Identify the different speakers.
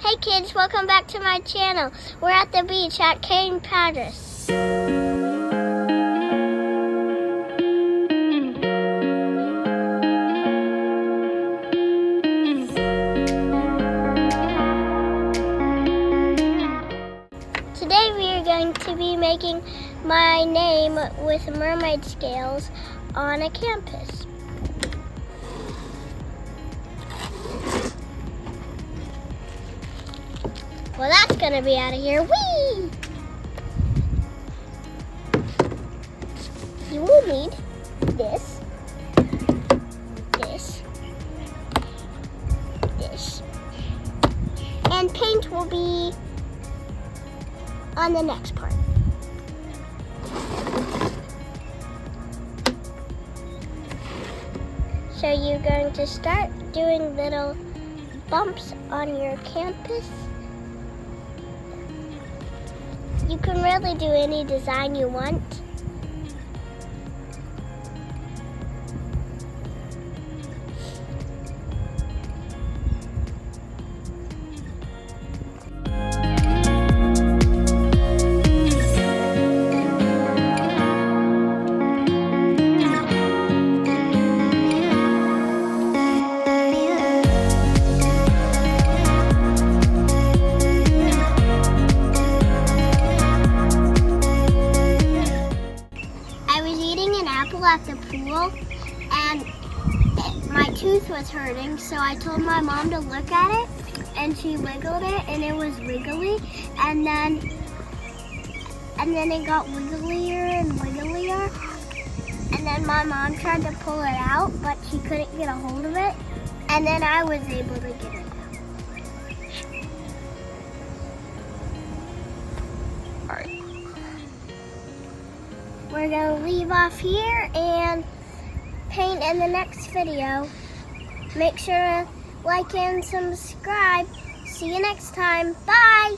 Speaker 1: Hey kids, welcome back to my channel. We're at the beach at Cane Paris. Today we are going to be making my name with mermaid scales on a campus. Well, that's gonna be out of here. Whee! You will need this, this, and paint will be on the next part. So you're going to start doing little bumps on your campus. You can really do any design you want. At the pool, and my tooth was hurting, so I told my mom to look at it, and she wiggled it, and it was wiggly, and then it got wigglier and wigglier, and then my mom tried to pull it out, but she couldn't get a hold of it, and then I was able to get it out. All right. We're going to leave off here and paint in the next video. Make sure to like and subscribe. See you next time. Bye!